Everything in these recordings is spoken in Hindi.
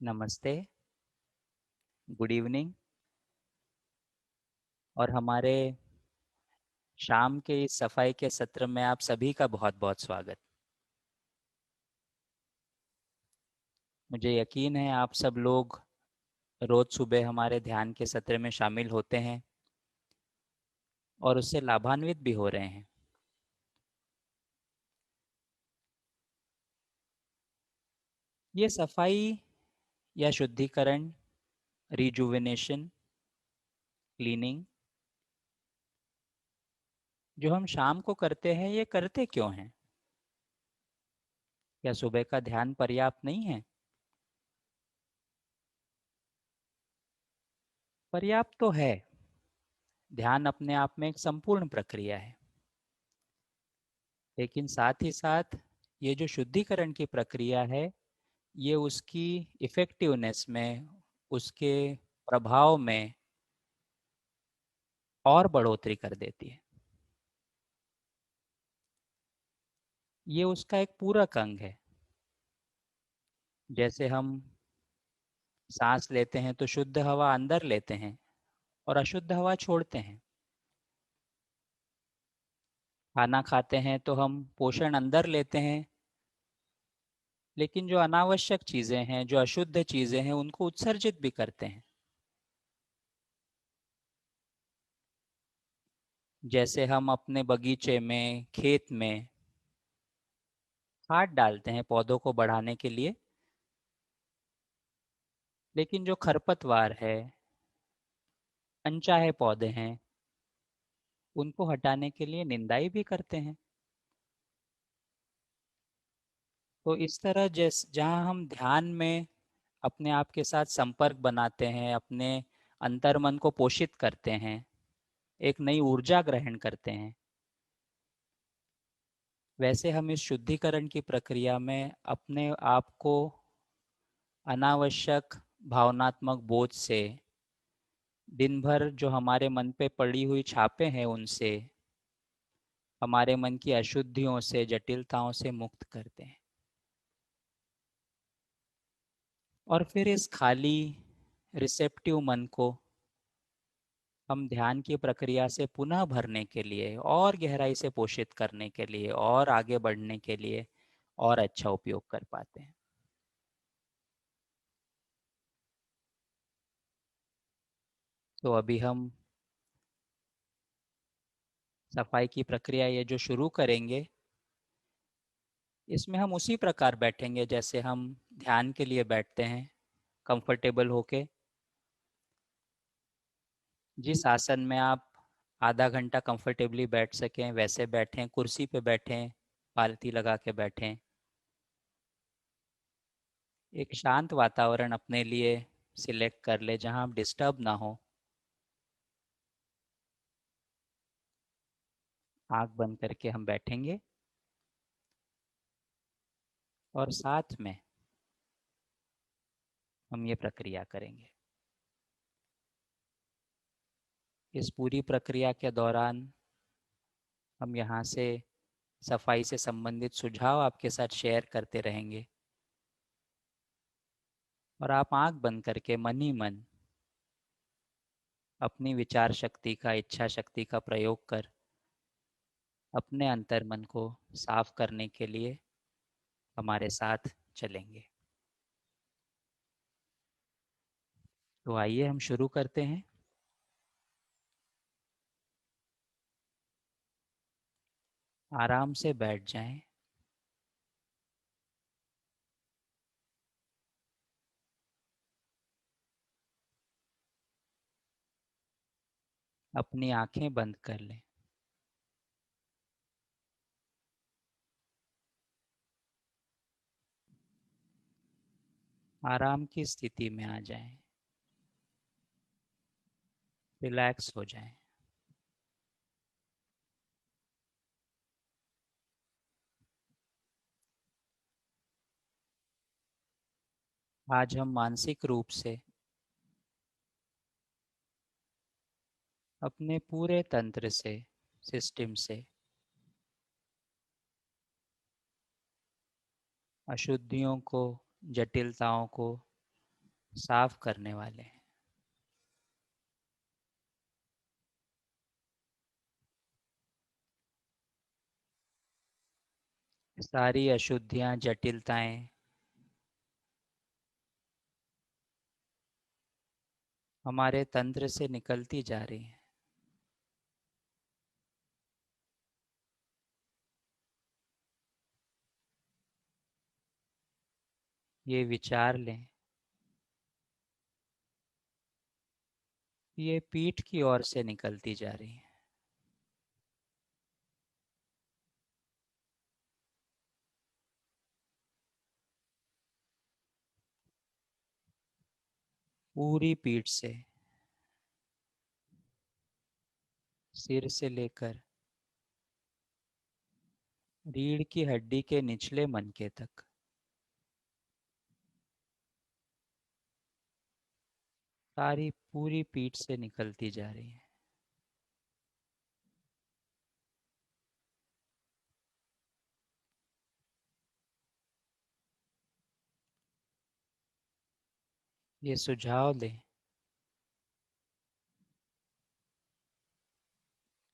नमस्ते, गुड इवनिंग। और हमारे शाम के इस सफाई के सत्र में आप सभी का बहुत-बहुत स्वागत। मुझे यकीन है आप सब लोग रोज सुबह हमारे ध्यान के सत्र में शामिल होते हैं और उससे लाभान्वित भी हो रहे हैं। ये सफाई या शुद्धिकरण, रिजुविनेशन, क्लीनिंग जो हम शाम को करते हैं, ये करते क्यों हैं? क्या सुबह का ध्यान पर्याप्त नहीं है? पर्याप्त तो है। ध्यान अपने आप में एक संपूर्ण प्रक्रिया है। लेकिन साथ ही साथ ये जो शुद्धिकरण की प्रक्रिया है, ये उसकी इफ़ेक्टिवनेस में, उसके प्रभाव में और बढ़ोतरी कर देती है। ये उसका एक पूरक अंग है। जैसे हम सांस लेते हैं तो शुद्ध हवा अंदर लेते हैं और अशुद्ध हवा छोड़ते हैं। खाना खाते हैं तो हम पोषण अंदर लेते हैं, लेकिन जो अनावश्यक चीज़ें हैं, जो अशुद्ध चीज़ें हैं, उनको उत्सर्जित भी करते हैं। जैसे हम अपने बगीचे में, खेत में खाद डालते हैं पौधों को बढ़ाने के लिए, लेकिन जो खरपतवार है, अनचाहे पौधे हैं, उनको हटाने के लिए निंदाई भी करते हैं। तो इस तरह जहाँ हम ध्यान में अपने आप के साथ संपर्क बनाते हैं, अपने अंतर्मन को पोषित करते हैं, एक नई ऊर्जा ग्रहण करते हैं, वैसे हम इस शुद्धिकरण की प्रक्रिया में अपने आप को अनावश्यक भावनात्मक बोझ से, दिन भर जो हमारे मन पे पड़ी हुई छापें हैं उनसे, हमारे मन की अशुद्धियों से, जटिलताओं से मुक्त करते हैं। और फिर इस खाली रिसेप्टिव मन को हम ध्यान की प्रक्रिया से पुनः भरने के लिए और गहराई से पोषित करने के लिए और आगे बढ़ने के लिए और अच्छा उपयोग कर पाते हैं। तो अभी हम सफाई की प्रक्रिया ये जो शुरू करेंगे, इसमें हम उसी प्रकार बैठेंगे जैसे हम ध्यान के लिए बैठते हैं, कंफर्टेबल होके। जिस आसन में आप आधा घंटा कंफर्टेबली बैठ सकें वैसे बैठें, कुर्सी पे बैठें, पालथी लगा के बैठें। एक शांत वातावरण अपने लिए सिलेक्ट कर ले जहां आप डिस्टर्ब ना हो। आंख बंद करके हम बैठेंगे और साथ में हम ये प्रक्रिया करेंगे। इस पूरी प्रक्रिया के दौरान हम यहाँ से सफाई से संबंधित सुझाव आपके साथ शेयर करते रहेंगे और आप आंख बंद करके मन ही मन अपनी विचार शक्ति का, इच्छा शक्ति का प्रयोग कर अपने अंतर्मन को साफ करने के लिए हमारे साथ चलेंगे। तो आइए हम शुरू करते हैं। आराम से बैठ जाएं। अपनी आंखें बंद कर लें। आराम की स्थिति में आ जाएं। रिलैक्स हो जाएं। आज हम मानसिक रूप से अपने पूरे तंत्र से, सिस्टम से अशुद्धियों को, जटिलताओं को साफ करने वाले हैं। सारी अशुद्धियां, जटिलताएं हमारे तंत्र से निकलती जा रही हैं। ये विचार लें, ये पीठ की ओर से निकलती जा रही हैं। पूरी पीठ से, सिर से लेकर रीढ़ की हड्डी के निचले मनके तक, सारी पूरी पीठ से निकलती जा रही है। ये सुझाव दें,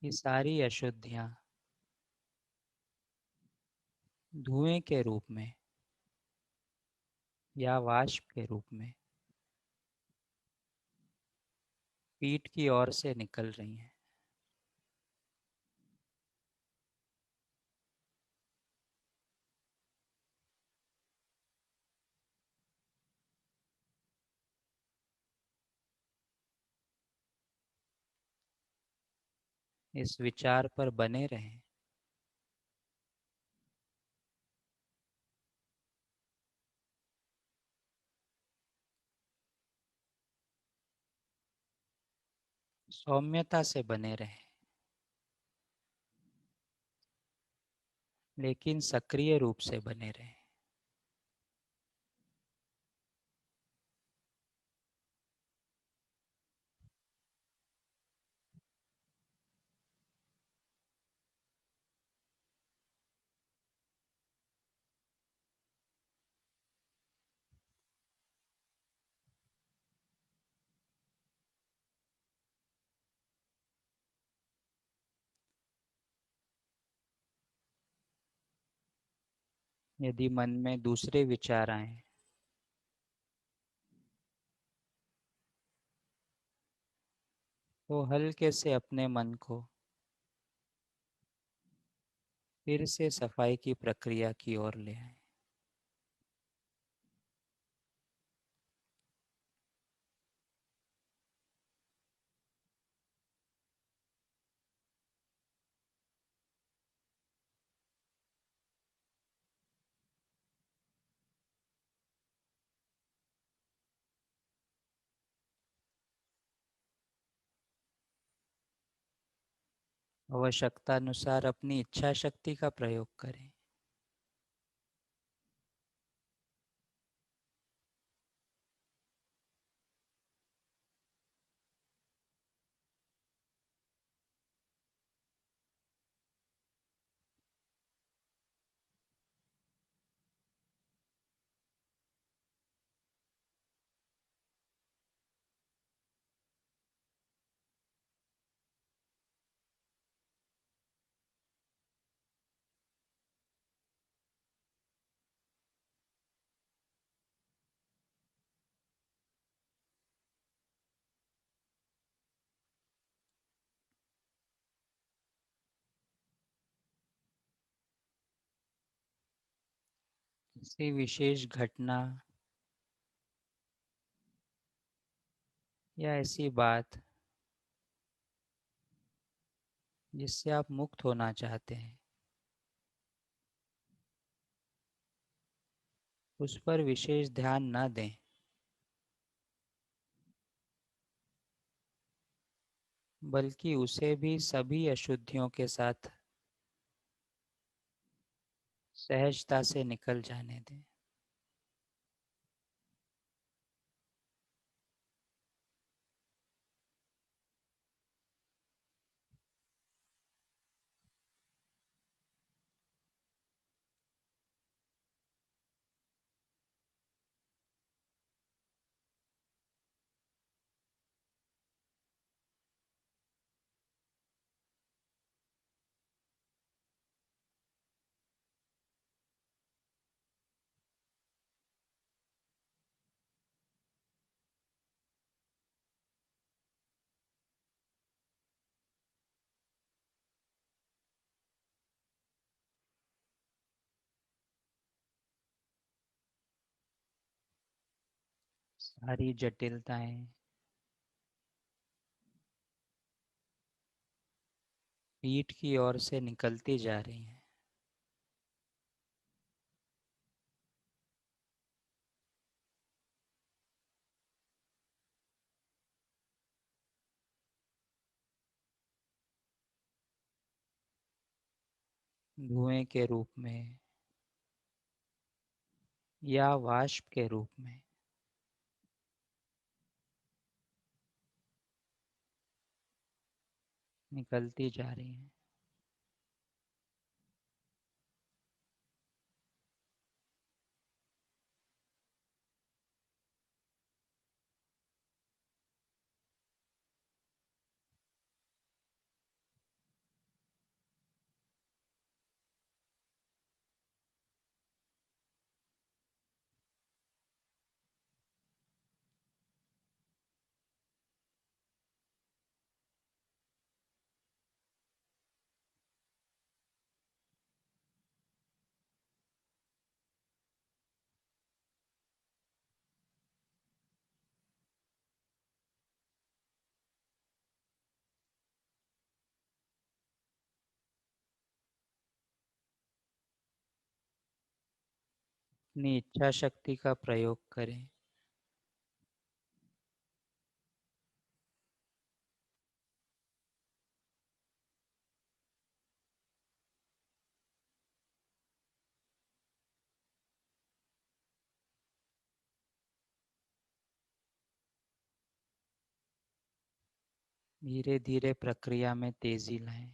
ये सारी अशुद्धियां धुएं के रूप में या वाष्प के रूप में पीठ की ओर से निकल रही हैं। इस विचार पर बने रहें। सौम्यता से बने रहें, लेकिन सक्रिय रूप से बने रहें। यदि मन में दूसरे विचार आए तो हल्के से अपने मन को फिर से सफाई की प्रक्रिया की ओर ले आए। आवश्यकता अनुसार अपनी इच्छा शक्ति का प्रयोग करें। किसी विशेष घटना या ऐसी बात जिससे आप मुक्त होना चाहते हैं, उस पर विशेष ध्यान न दें, बल्कि उसे भी सभी अशुद्धियों के साथ सहजता से निकल जाने दें। सारी जटिलताएं पीठ की ओर से निकलती जा रही हैं। धुएं के रूप में या वाष्प के रूप में निकलती जा रही हैं। अपनी इच्छा शक्ति का प्रयोग करें। धीरे धीरे प्रक्रिया में तेजी लाएं।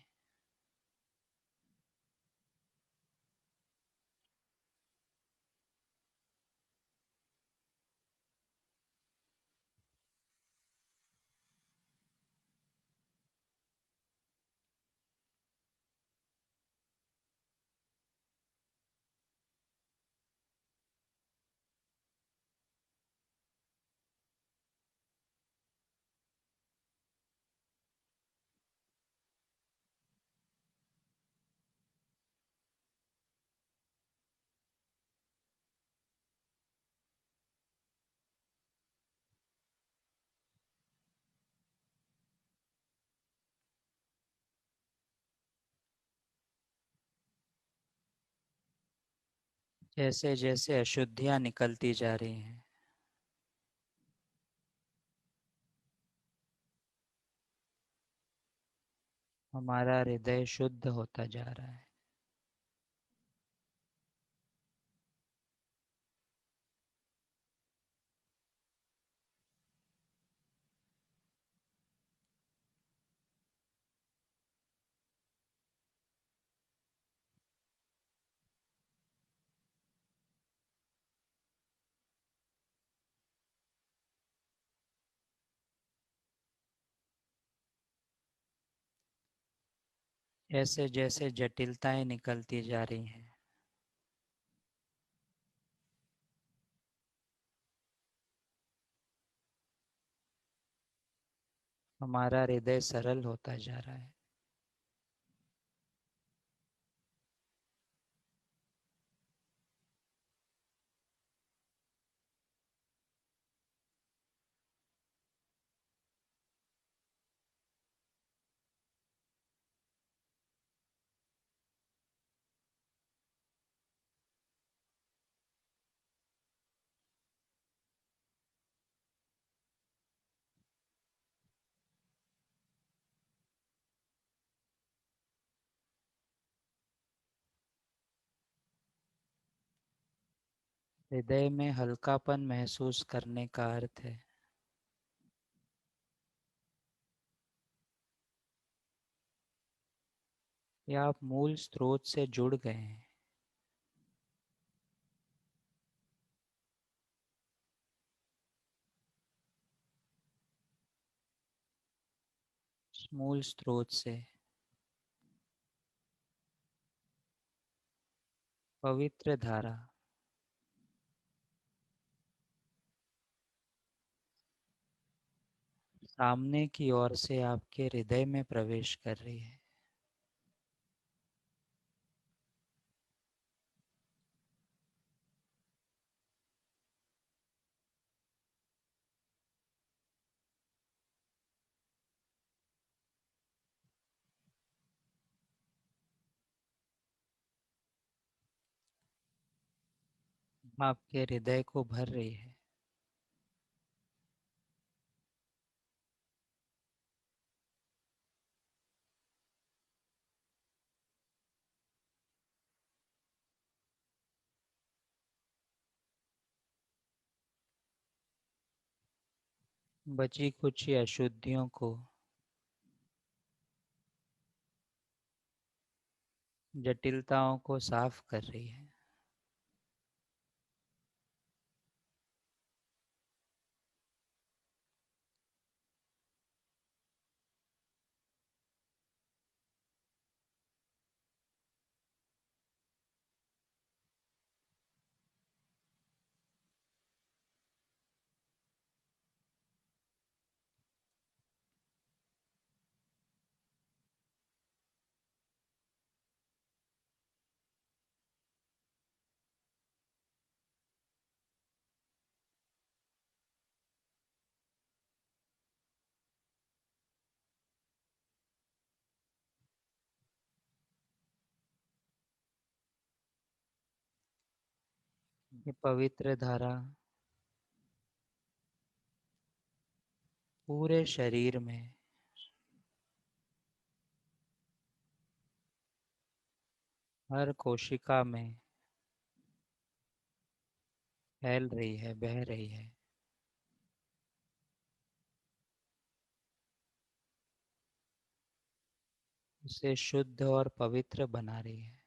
जैसे जैसे अशुद्धियां निकलती जा रही हैं, हमारा हृदय शुद्ध होता जा रहा है। जैसे जैसे जटिलताएं निकलती जा रही हैं, हमारा हृदय सरल होता जा रहा है। हृदय में हल्कापन महसूस करने का अर्थ है कि आप मूल स्रोत से जुड़ गए हैं। मूल स्रोत से पवित्र धारा सामने की ओर से आपके हृदय में प्रवेश कर रही है। आपके हृदय को भर रही है। बची कुछ अशुद्धियों को, जटिलताओं को साफ कर रही है। ये पवित्र धारा पूरे शरीर में, हर कोशिका में फैल रही है, बह रही है। उसे शुद्ध और पवित्र बना रही है।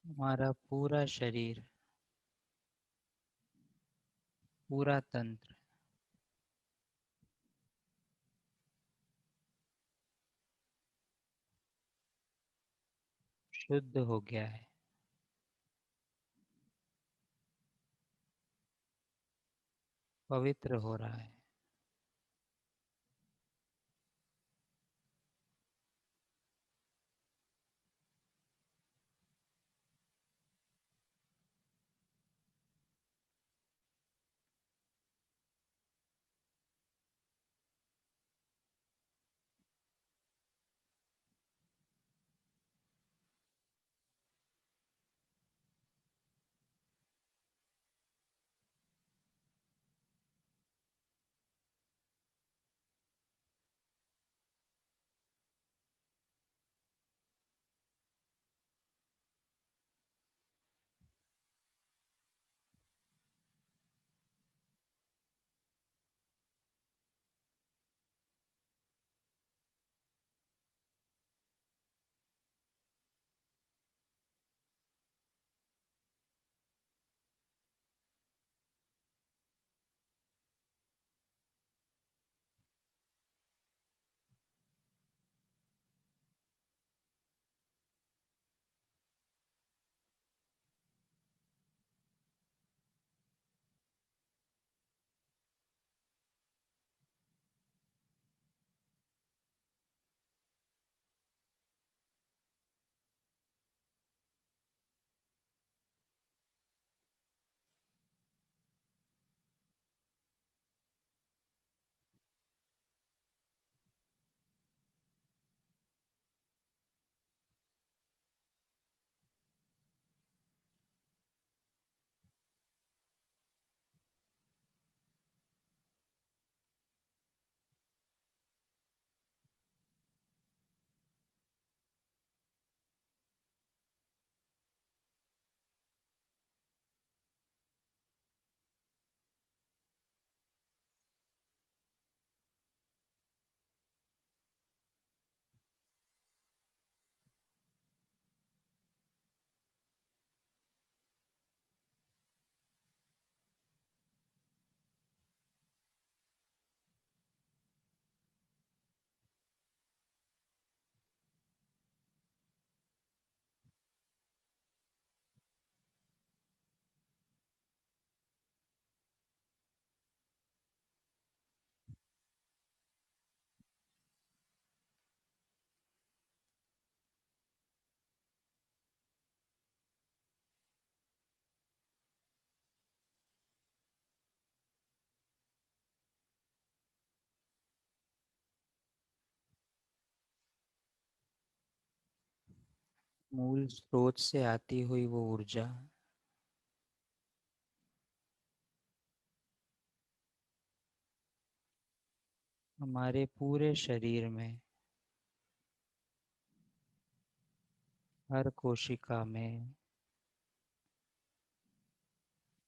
हमारा पूरा शरीर, पूरा तंत्र शुद्ध हो गया है, पवित्र हो रहा है। मूल स्रोत से आती हुई वो ऊर्जा हमारे पूरे शरीर में, हर कोशिका में,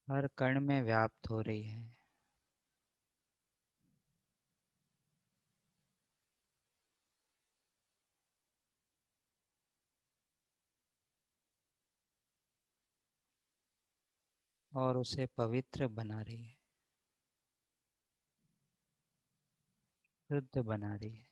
हर कण में व्याप्त हो रही है। और उसे पवित्र बना रही है, शुद्ध बना रही है।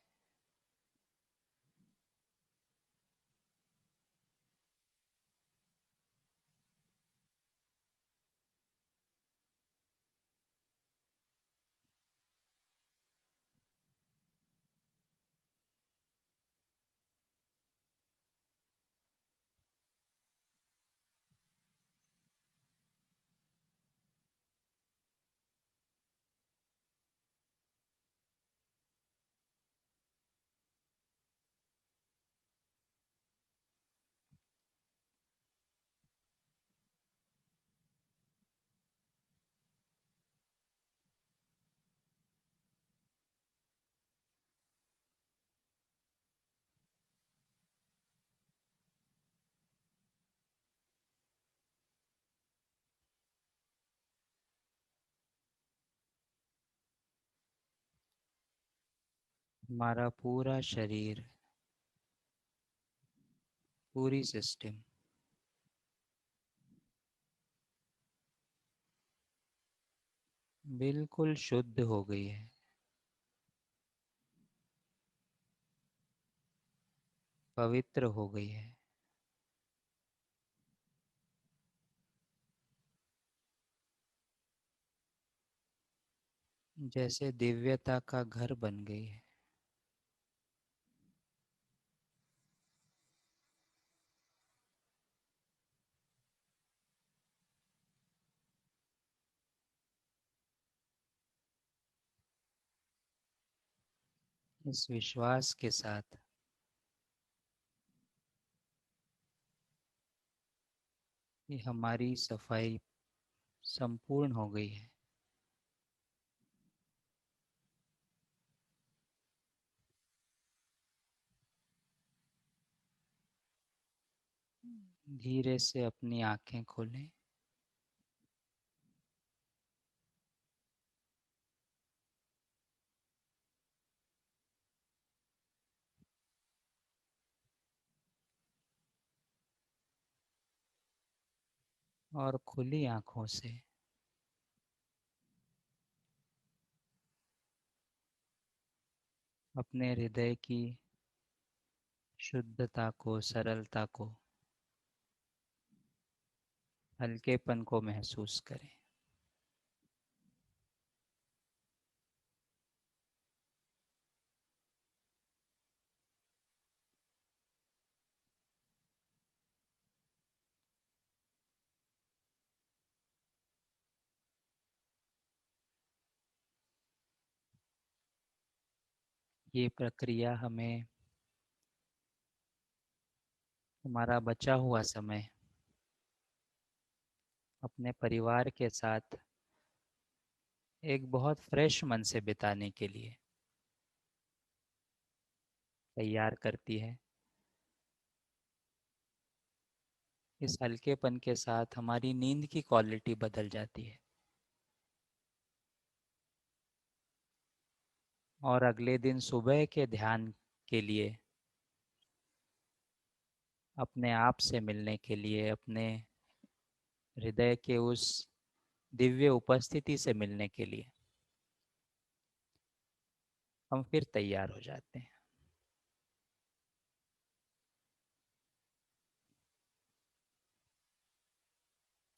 हमारा पूरा शरीर, पूरी सिस्टम बिल्कुल शुद्ध हो गई है। पवित्र हो गई है। जैसे दिव्यता का घर बन गई है। इस विश्वास के साथ कि हमारी सफाई संपूर्ण हो गई है, धीरे से अपनी आंखें खोलें। और खुली आंखों से अपने हृदय की शुद्धता को, सरलता को, हल्केपन को महसूस करें। ये प्रक्रिया हमें हमारा बचा हुआ समय अपने परिवार के साथ एक बहुत फ्रेश मन से बिताने के लिए तैयार करती है। इस हल्केपन के साथ हमारी नींद की क्वालिटी बदल जाती है। और अगले दिन सुबह के ध्यान के लिए, अपने आप से मिलने के लिए, अपने हृदय के उस दिव्य उपस्थिति से मिलने के लिए हम फिर तैयार हो जाते हैं।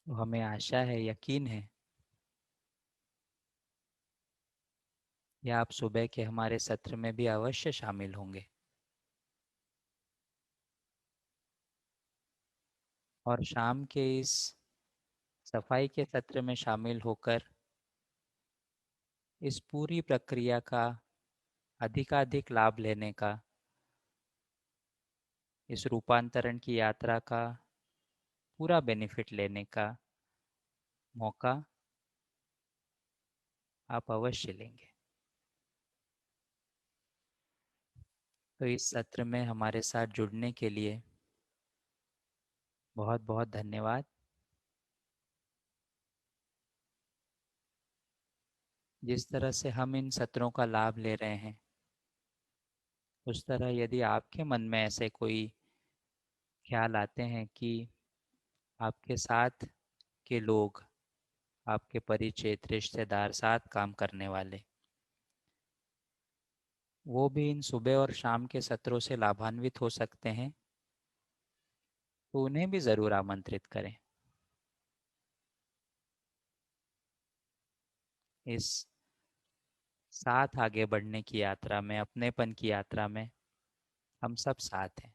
तो हमें आशा है, यकीन है कि आप सुबह के हमारे सत्र में भी अवश्य शामिल होंगे। और शाम के इस सफाई के सत्र में शामिल होकर इस पूरी प्रक्रिया का अधिकाधिक लाभ लेने का इस रूपांतरण की यात्रा का पूरा बेनिफिट लेने का मौका आप अवश्य लेंगे। तो इस सत्र में हमारे साथ जुड़ने के लिए बहुत बहुत धन्यवाद। जिस तरह से हम इन सत्रों का लाभ ले रहे हैं, उस तरह यदि आपके मन में ऐसे कोई ख्याल आते हैं कि आपके साथ के लोग, आपके परिचित रिश्तेदार, साथ काम करने वाले, वो भी इन सुबह और शाम के सत्रों से लाभान्वित हो सकते हैं, तो उन्हें भी ज़रूर आमंत्रित करें। इस साथ आगे बढ़ने की यात्रा में, अपनेपन की यात्रा में हम सब साथ हैं।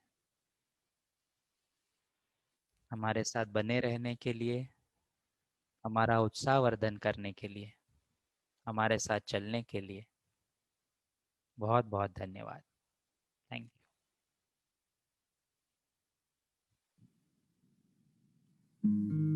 हमारे साथ बने रहने के लिए, हमारा उत्साहवर्धन करने के लिए, हमारे साथ चलने के लिए बहुत बहुत धन्यवाद। Thank you.